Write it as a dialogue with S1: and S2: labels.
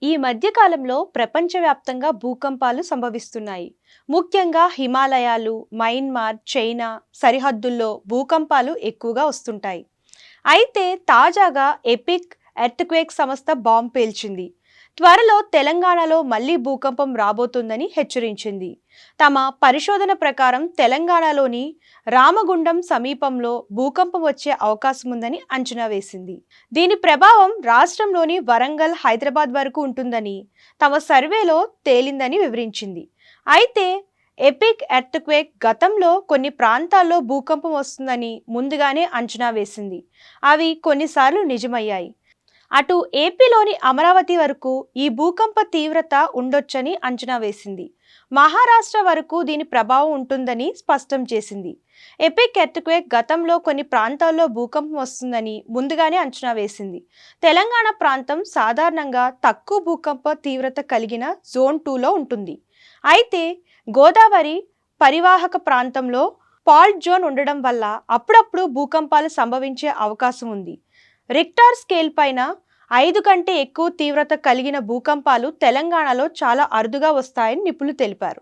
S1: ఈ మధ్య కాలంలో ప్రపంచవ్యాప్తంగా భూకంపాలు సంభవిస్తున్నాయి. ముఖ్యంగా హిమాలయాలు, మయన్మార్, చైనా సరిహద్దుల్లో భూకంపాలు ఎక్కువగా వస్తుంటాయి. అయితే తాజాగా ఎపిక్ ఎర్త్క్వేక్ సంస్థ బాంబు పేల్చింది. త్వరలో తెలంగాణలో మళ్లీ భూకంపం రాబోతుందని హెచ్చరించింది. తమ పరిశోధన ప్రకారం తెలంగాణలోని రామగుండం సమీపంలో భూకంపం వచ్చే అవకాశం ఉందని అంచనా వేసింది. దీని ప్రభావం రాష్ట్రంలోని వరంగల్, హైదరాబాద్ వరకు ఉంటుందని తమ సర్వేలో తేలిందని వివరించింది. అయితే ఎపిక్ ఎర్త్క్వేక్ గతంలో కొన్ని ప్రాంతాల్లో భూకంపం వస్తుందని ముందుగానే అంచనా వేసింది. అవి కొన్నిసార్లు నిజమయ్యాయి. అటు ఏపీలోని అమరావతి వరకు ఈ భూకంప తీవ్రత ఉండొచ్చని అంచనా వేసింది. మహారాష్ట్ర వరకు దీని ప్రభావం ఉంటుందని స్పష్టం చేసింది. ఎపిక్ ఎర్త్క్వేక్ గతంలో కొన్ని ప్రాంతాల్లో భూకంపం వస్తుందని ముందుగానే అంచనా వేసింది. తెలంగాణ ప్రాంతం సాధారణంగా తక్కువ భూకంప తీవ్రత కలిగిన జోన్ 2లో ఉంటుంది. అయితే గోదావరి పరివాహక ప్రాంతంలో ఫాల్ట్ జోన్ ఉండడం వల్ల అప్పుడప్పుడు భూకంపాలు సంభవించే అవకాశం ఉంది. రిక్టార్ స్కేల్ పైన 5 కంటే ఎక్కువ తీవ్రత కలిగిన భూకంపాలు తెలంగాణలో చాలా అరుదుగా వస్తాయని నిపుణులు తెలిపారు.